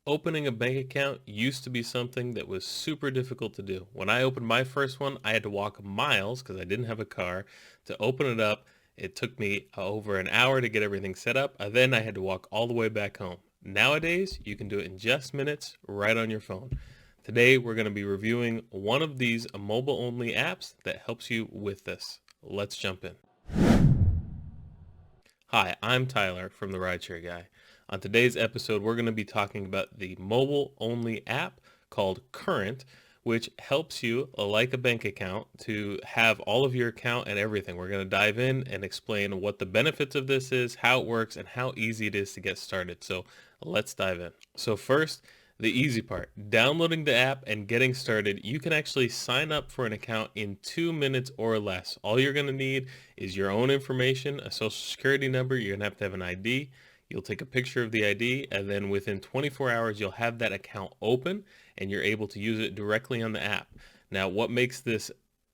Opening a bank account used to be something that was super difficult to do. When I opened my first one, I had to walk miles because I didn't have a car to open it up. It took me over an hour to get everything set up. Then I had to walk all the way back home. Nowadays, you can do it in just minutes right on your phone. Today, we're going to be reviewing one of these mobile-only apps that helps you with this. Let's jump in. Hi, I'm Tyler from the RideShare Guy. On today's episode, we're going to be talking about the mobile-only app called Current, which helps you, like a bank account, to have all of your account and everything. We're going to dive in and explain what the benefits of this is, how it works, and how easy it is to get started. So let's dive in. So first, the easy part, downloading the app and getting started. You can actually sign up for an account in 2 minutes or less. All you're going to need is your own information, a social security number. You're going to have an ID. You'll take a picture of the ID, and then within 24 hours, you'll have that account open and you're able to use it directly on the app. Now, what makes this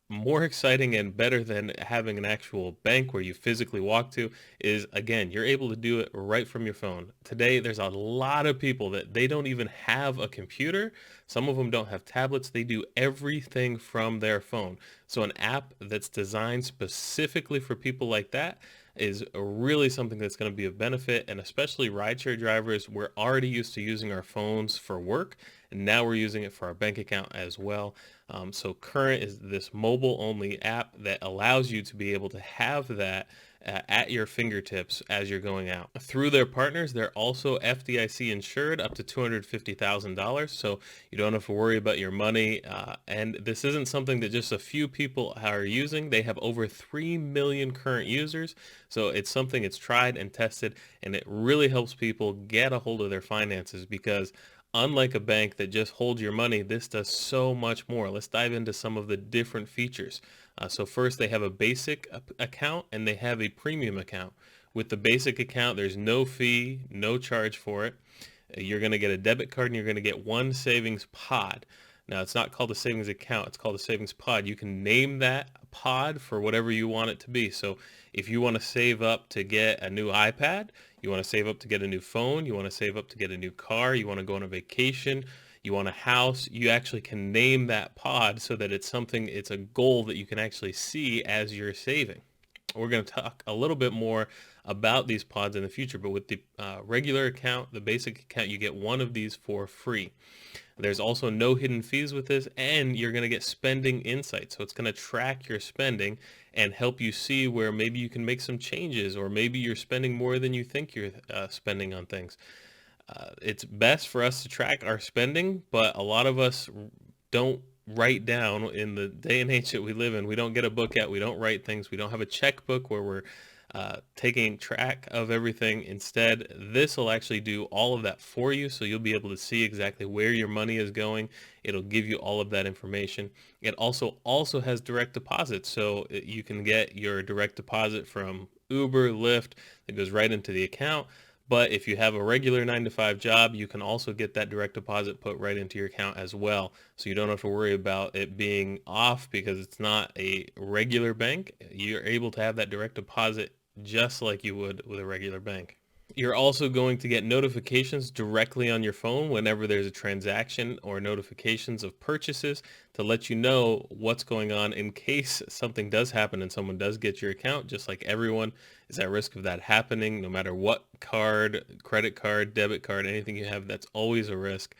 more exciting and better than having an actual bank where you physically walk to is, again, you're able to do it right from your phone. Today, there's a lot of people that they don't even have a computer. Some of them don't have tablets. They do everything from their phone. So an app that's designed specifically for people like that is really something that's going to be of benefit. And especially rideshare drivers, we're already used to using our phones for work, and now we're using it for our bank account as well. So Current is this mobile-only app that allows you to be able to have that at your fingertips as you're going out. Through their partners, they're also FDIC insured up to $250,000, so you don't have to worry about your money. And this isn't something that just a few people are using. They have over 3 million current users, so it's something it's tried and tested, and it really helps people get a hold of their finances because unlike a bank that just holds your money, this does so much more. Let's dive into some of the different features. So first, they have a basic account and they have a premium account. With the basic account, there's no fee, no charge for it. You're going to get a debit card and you're going to get one savings pod. Now, it's not called a savings account. It's called a savings pod. You can name that pod for whatever you want it to be. So if you want to save up to get a new iPad, you want to save up to get a new phone, you want to save up to get a new car, you want to go on a vacation, you want a house, you actually can name that pod so that it's a goal that you can actually see as you're saving. We're going to talk a little bit more about these pods in the future, but with the regular account, the basic account, you get one of these for free. There's also no hidden fees with this, and you're going to get spending insights. So it's going to track your spending and help you see where maybe you can make some changes, or maybe you're spending more than you think you're spending on things. It's best for us to track our spending, but a lot of us don't write down in the day and age that we live in. We don't get a book out. We don't write things. We don't have a checkbook where we're taking track of everything. Instead, this will actually do all of that for you, so you'll be able to see exactly where your money is going. It'll give you all of that information. It also has direct deposit, so you can get your direct deposit from Uber, Lyft, that goes right into the account. But if you have a regular 9 to 5 job, you can also get that direct deposit put right into your account as well. So you don't have to worry about it being off because it's not a regular bank. You're able to have that direct deposit just like you would with a regular bank. You're also going to get notifications directly on your phone whenever there's a transaction or notifications of purchases to let you know what's going on in case something does happen and someone does get your account. Just like everyone is at risk of that happening, no matter what card, credit card, debit card, anything you have, that's always a risk.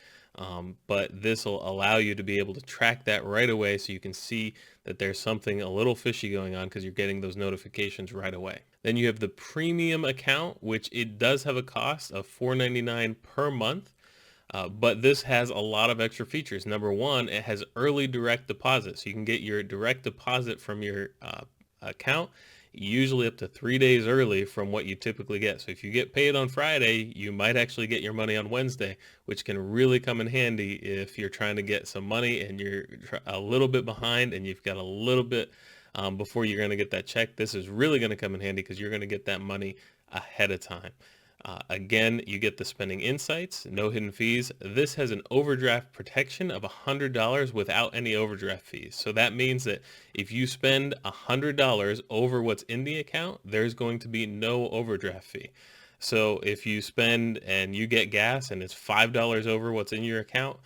But this will allow you to be able to track that right away so you can see that there's something a little fishy going on because you're getting those notifications right away. Then you have the premium account, which it does have a cost of $4.99 per month. But this has a lot of extra features. Number one, it has early direct deposit. So you can get your direct deposit from your account usually up to 3 days early from what you typically get. So if you get paid on Friday, you might actually get your money on Wednesday, which can really come in handy if you're trying to get some money and you're a little bit behind and you've got a little bit before you're going to get that check. This is really going to come in handy because you're going to get that money ahead of time. Again, you get the spending insights, no hidden fees. This has an overdraft protection of $100 without any overdraft fees. So that means that if you spend $100 over what's in the account, there's going to be no overdraft fee. So if you spend and you get gas and it's $5 over what's in your account,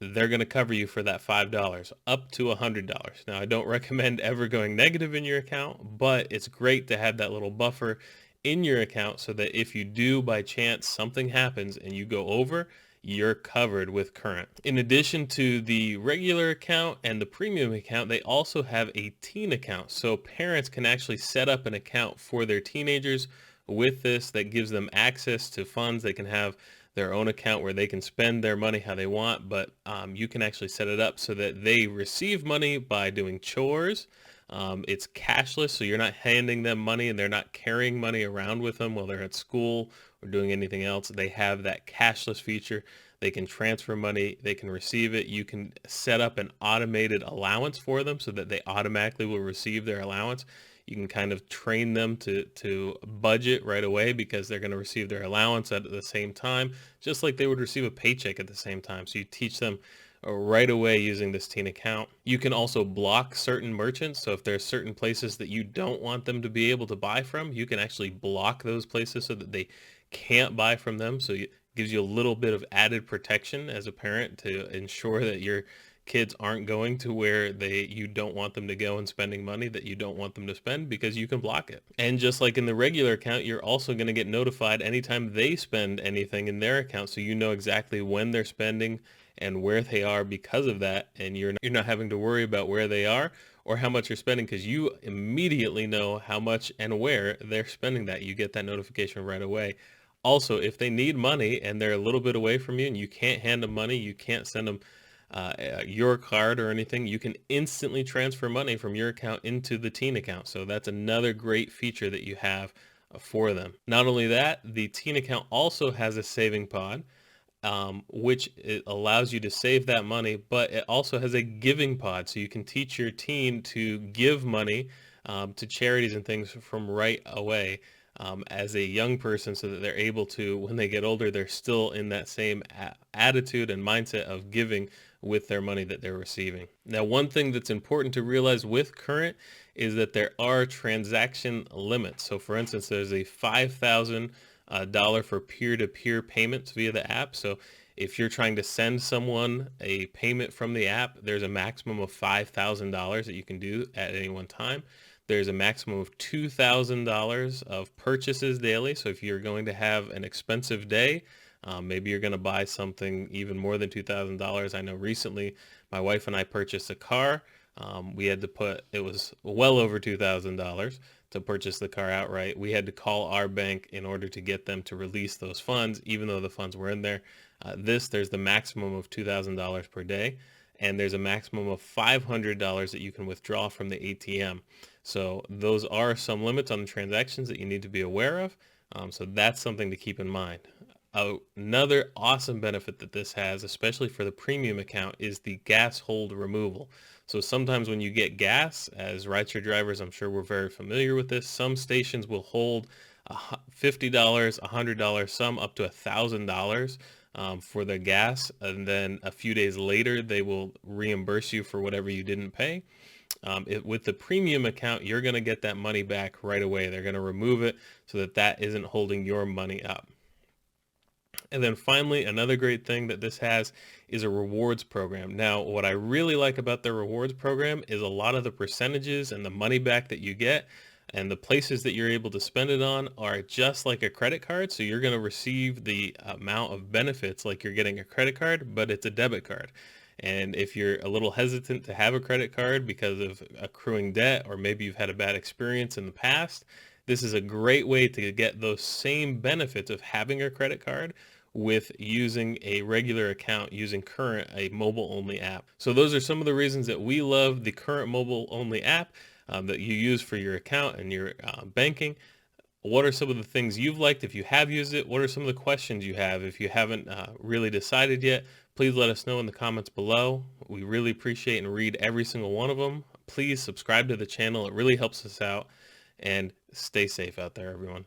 they're going to cover you for that $5 up to $100. Now, I don't recommend ever going negative in your account, but it's great to have that little buffer in your account so that if you do by chance something happens and you go over, you're covered with current. In addition to the regular account and the premium account, they also have a teen account. So parents can actually set up an account for their teenagers with this that gives them access to funds. They can have their own account where they can spend their money how they want, but you can actually set it up so that they receive money by doing chores. It's cashless, so you're not handing them money and they're not carrying money around with them while they're at school or doing anything else. They have that cashless feature. They can transfer money, they can receive it. You can set up an automated allowance for them so that they automatically will receive their allowance. You can kind of train them to budget right away because they're going to receive their allowance at the same time, just like they would receive a paycheck at the same time. So you teach them right away using this teen account. You can also block certain merchants. So if there's certain places that you don't want them to be able to buy from, you can actually block those places so that they can't buy from them. So it gives you a little bit of added protection as a parent to ensure that your kids aren't going to where you don't want them to go and spending money that you don't want them to spend because you can block it. And just like in the regular account, you're also going to get notified anytime they spend anything in their account, so you know exactly when they're spending and where they are because of that, and you're not having to worry about where they are or how much you're spending because you immediately know how much and where they're spending that. You get that notification right away. Also, if they need money and they're a little bit away from you and you can't hand them money, you can't send them your card or anything, you can instantly transfer money from your account into the teen account. So that's another great feature that you have for them. Not only that, the teen account also has a saving pod, which it allows you to save that money, but it also has a giving pod. So you can teach your teen to give money to charities and things from right away. As a young person so that they're able to, when they get older, they're still in that same attitude and mindset of giving with their money that they're receiving. Now, one thing that's important to realize with current is that there are transaction limits. So for instance, there's a $5,000 for peer-to-peer payments via the app. So if you're trying to send someone a payment from the app, there's a maximum of $5,000 that you can do at any one time. There's a maximum of $2,000 of purchases daily. So if you're going to have an expensive day, maybe you're going to buy something even more than $2,000. I know recently my wife and I purchased a car. We had to it was well over $2,000 to purchase the car outright. We had to call our bank in order to get them to release those funds, even though the funds were in there. There's the maximum of $2,000 per day, and there's a maximum of $500 that you can withdraw from the ATM. So those are some limits on the transactions that you need to be aware of. So that's something to keep in mind. Another awesome benefit that this has, especially for the premium account, is the gas hold removal. So sometimes when you get gas, as rideshare drivers, I'm sure we're very familiar with this, some stations will hold $50, $100, some up to $1,000 for the gas, and then a few days later they will reimburse you for whatever you didn't pay. With the premium account, you're going to get that money back right away. They're going to remove it so that that isn't holding your money up. And then finally, another great thing that this has is a rewards program. Now, what I really like about the rewards program is a lot of the percentages and the money back that you get and the places that you're able to spend it on are just like a credit card. So you're going to receive the amount of benefits like you're getting a credit card, but it's a debit card. And if you're a little hesitant to have a credit card because of accruing debt, or maybe you've had a bad experience in the past, this is a great way to get those same benefits of having a credit card with using a regular account using Current, a mobile-only app. So those are some of the reasons that we love the Current mobile-only app that you use for your account and your banking. What are some of the things you've liked if you have used it? What are some of the questions you have if you haven't really decided yet? Please let us know in the comments below. We really appreciate and read every single one of them. Please subscribe to the channel. It really helps us out. And stay safe out there, everyone.